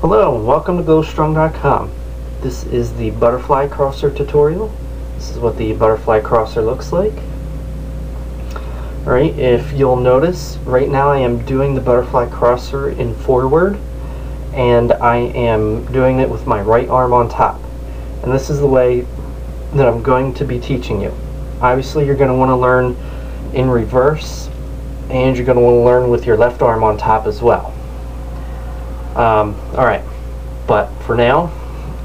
Hello and welcome to GoStrong.com. This is the butterfly crosser tutorial. This is what the butterfly crosser looks like. Alright, if you'll notice, right now I am doing the butterfly crosser in forward, and I am doing it with my right arm on top. And this is the way that I'm going to be teaching you. Obviously you're going to want to learn in reverse, and you're going to want to learn with your left arm on top as well. Alright, but for now,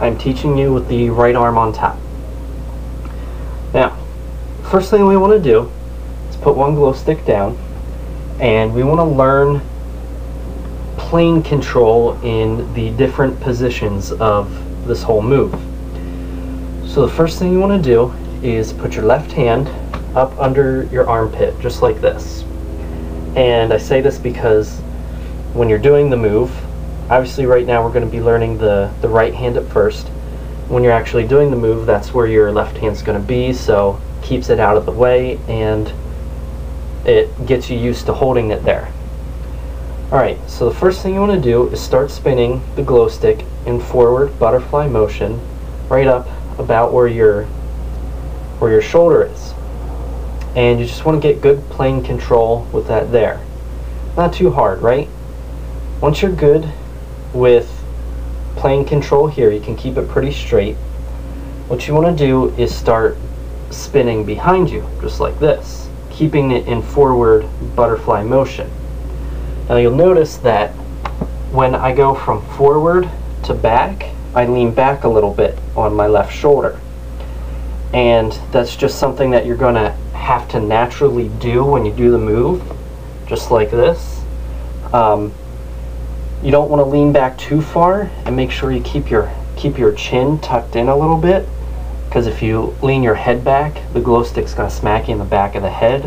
I'm teaching you with the right arm on top. Now, first thing we want to do is put one glow stick down, and we want to learn plane control in the different positions of this whole move. So the first thing you want to do is put your left hand up under your armpit, just like this. And I say this because when you're doing the move, obviously right now we're going to be learning the right hand at first. When you're actually doing the move, that's where your left hand's going to be, so keeps it out of the way and it gets you used to holding it there. Alright, so the first thing you want to do is start spinning the glow stick in forward butterfly motion right up about where your shoulder is. And you just want to get good plane control with that there. Not too hard, right? Once you're good with plane control here, you can keep it pretty straight. What you want to do is start spinning behind you, just like this, keeping it in forward butterfly motion. Now you'll notice that when I go from forward to back, I lean back a little bit on my left shoulder. And that's just something that you're going to have to naturally do when you do the move, just like this. You don't want to lean back too far, and make sure you keep your chin tucked in a little bit, because if you lean your head back, the glow stick's going to smack you in the back of the head.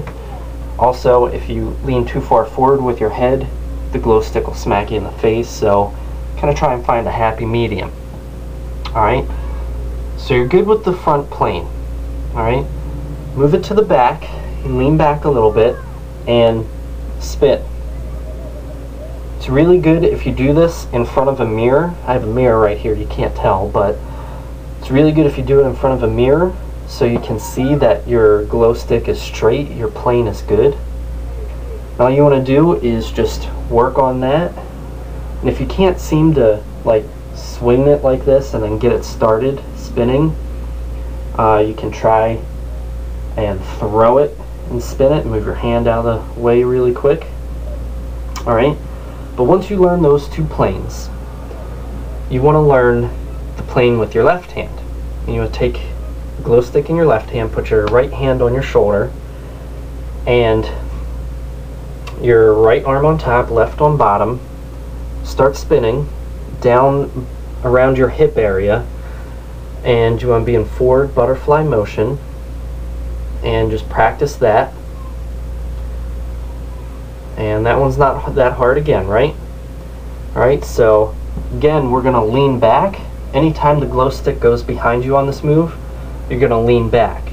Also, if you lean too far forward with your head, the glow stick will smack you in the face, so kind of try and find a happy medium. Alright, so you're good with the front plane. Alright, move it to the back, and lean back a little bit, and spin. It's really good if you do this in front of a mirror. I have a mirror right here, you can't tell, but it's really good if you do it in front of a mirror so you can see that your glow stick is straight, your plane is good. All you want to do is just work on that. And if you can't seem to like swing it like this and then get it started spinning, you can try and throw it and spin it and move your hand out of the way really quick. Alright, but once you learn those two planes, you want to learn the plane with your left hand. And you want to take the glow stick in your left hand, put your right hand on your shoulder, and your right arm on top, left on bottom. Start spinning down around your hip area, and you want to be in forward butterfly motion, and just practice that. And that one's not that hard again, right? Alright, so again, we're going to lean back. Anytime the glow stick goes behind you on this move, you're going to lean back.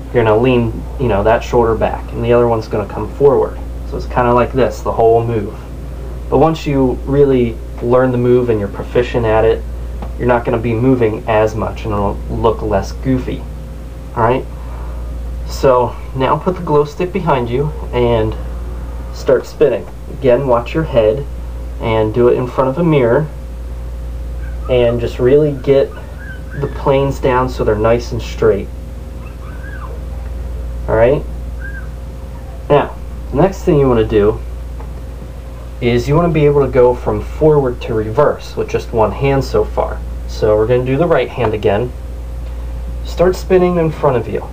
You're going to lean, that shoulder back, and the other one's going to come forward. So it's kind of like this, the whole move. But once you really learn the move and you're proficient at it, you're not going to be moving as much, and it'll look less goofy. Alright? So now put the glow stick behind you and start spinning. Again, watch your head and do it in front of a mirror, and just really get the planes down so they're nice and straight. Alright? Now, the next thing you want to do is you want to be able to go from forward to reverse with just one hand so far. So we're going to do the right hand again. Start spinning in front of you.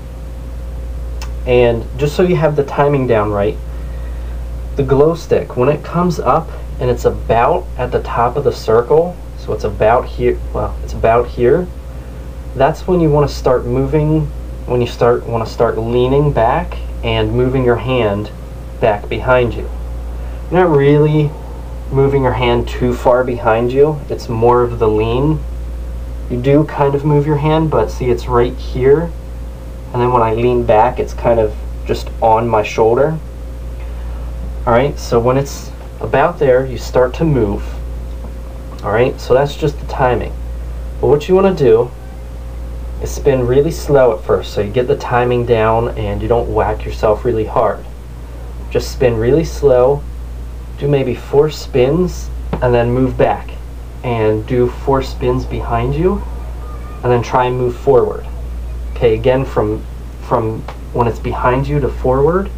And just so you have the timing down right, the glow stick, when it comes up and it's about at the top of the circle, so it's about here, that's when you want to start moving, when you want to start leaning back and moving your hand back behind you. You're not really moving your hand too far behind you, it's more of the lean. You do kind of move your hand, but see, it's right here, and then when I lean back, it's kind of just on my shoulder. Alright, so when it's about there, you start to move. Alright, so that's just the timing. But what you want to do is spin really slow at first so you get the timing down and you don't whack yourself really hard. Just spin really slow, do maybe 4 spins, and then move back. And do 4 spins behind you, and then try and move forward. Okay, again, from when it's behind you to forward,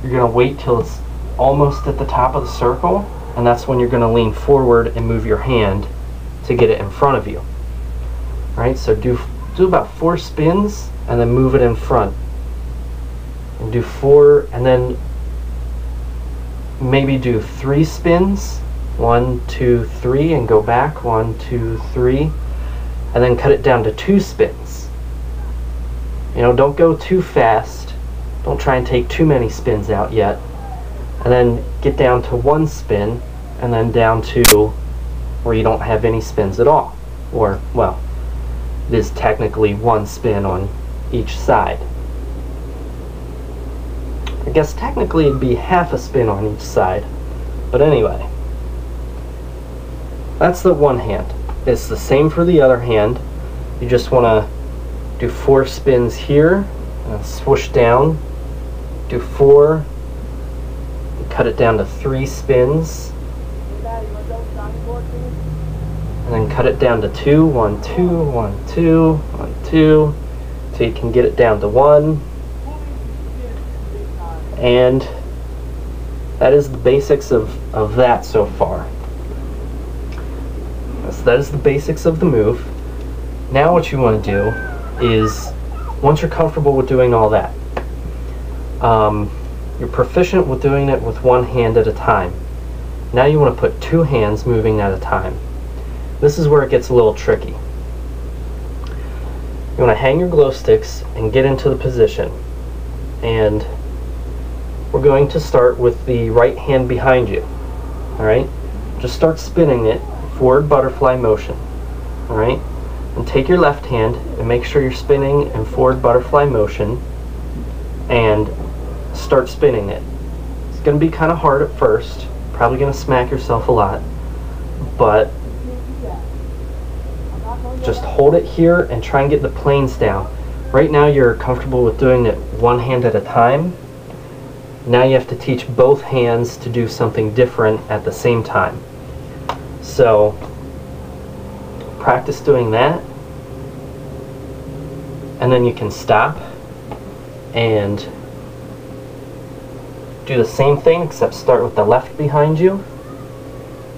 you're going to wait till it's almost at the top of the circle, and that's when you're going to lean forward and move your hand to get it in front of you. Alright, so do about 4 spins, and then move it in front. And do 4, and then maybe do 3 spins. 1, 2, 3, and go back. 1, 2, 3, and then cut it down to 2 spins. You know, don't go too fast. Don't try and take too many spins out yet. And then get down to 1 spin, and then down to where you don't have any spins at all. Or, well, it is technically 1 spin on each side. I guess technically it'd be half a spin on each side. But anyway. That's the one hand. It's the same for the other hand. You just want to do 4 spins here, and swoosh down, do 4, and cut it down to 3 spins, and then cut it down to 2, 1, 2, 1, 2, 1, 2, so you can get it down to 1. And that is the basics of that so far. So that is the basics of the move. Now what you want to do is, once you're comfortable with doing all that, you're proficient with doing it with 1 hand at a time. Now you want to put 2 hands moving at a time. This is where it gets a little tricky. You want to hang your glow sticks and get into the position. And we're going to start with the right hand behind you. Alright? Just start spinning it, forward butterfly motion. Alright? And take your left hand and make sure you're spinning in forward butterfly motion and start spinning it. It's going to be kind of hard at first. Probably going to smack yourself a lot. But just hold it here and try and get the planes down. Right now you're comfortable with doing it 1 hand at a time. Now you have to teach both hands to do something different at the same time. So practice doing that, and then you can stop and do the same thing, except start with the left behind you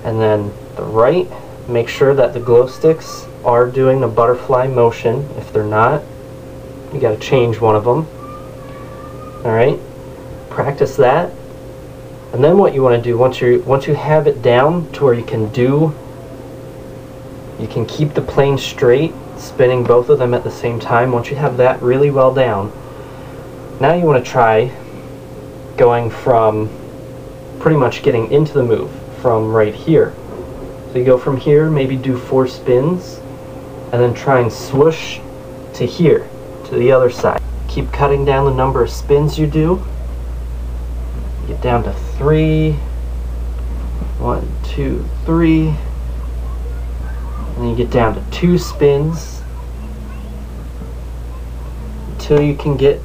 and then the right. Make sure that the glow sticks are doing the butterfly motion. If they're not, you got to change one of them. Alright, practice that. And then what you want to do, once you have it down to where you can keep the plane straight, spinning both of them at the same time. Once you have that really well down, now you want to try going from pretty much getting into the move from right here. So you go from here, maybe do 4 spins, and then try and swoosh to here, to the other side. Keep cutting down the number of spins you do. Get down to 3, 1, 2, 3, and then you get down to 2 spins until you can get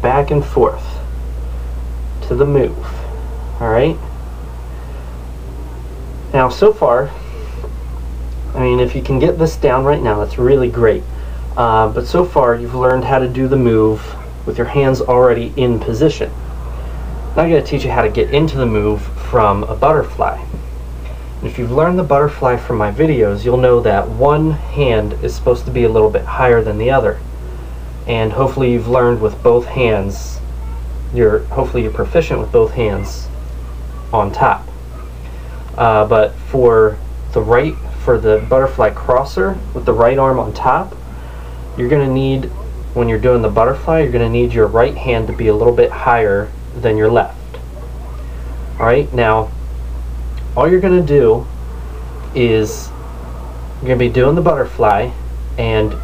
back and forth to the move. Alright? Now so far, I mean, if you can get this down right now, that's really great. But so far you've learned how to do the move with your hands already in position. Now I'm going to teach you how to get into the move from a butterfly. And if you've learned the butterfly from my videos, you'll know that one hand is supposed to be a little bit higher than the other. And hopefully you've learned with both hands, hopefully you're proficient with both hands on top. But for the butterfly crosser with the right arm on top, you're going to need, when you're doing the butterfly, you're going to need your right hand to be a little bit higher than your left. Alright, now all you're going to do is you're going to be doing the butterfly and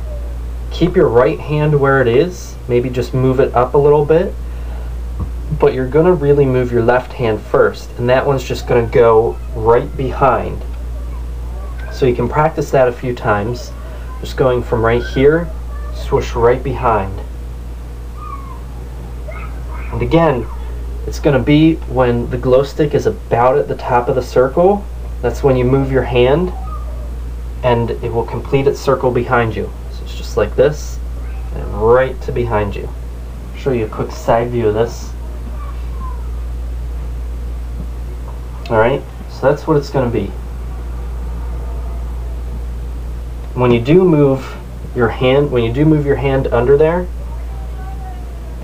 keep your right hand where it is, maybe just move it up a little bit, but you're going to really move your left hand first, and that one's just going to go right behind So you can practice that a few times, just going from right here, swoosh right behind. And again, it's going to be when the glow stick is about at the top of the circle, that's when you move your hand and it will complete its circle behind you. So it's just like this, and right to behind you. I'll show you a quick side view of this. Alright, so that's what it's going to be. When you do move your hand under there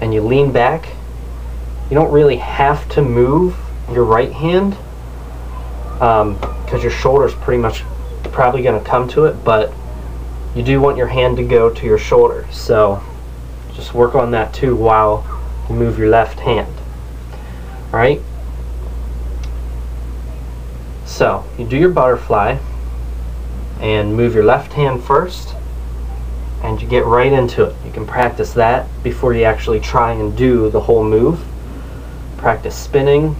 and you lean back, you don't really have to move your right hand because your shoulder's pretty much probably going to come to it, but you do want your hand to go to your shoulder, so just work on that too while you move your left hand. Alright, so you do your butterfly and move your left hand first, and you get right into it. You can practice that before you actually try and do the whole move. Practice spinning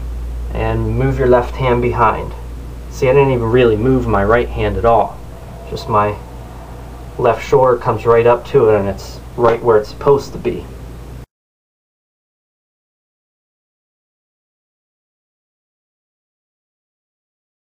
and move your left hand behind. See, I didn't even really move my right hand at all. Just my left shoulder comes right up to it and it's right where it's supposed to be.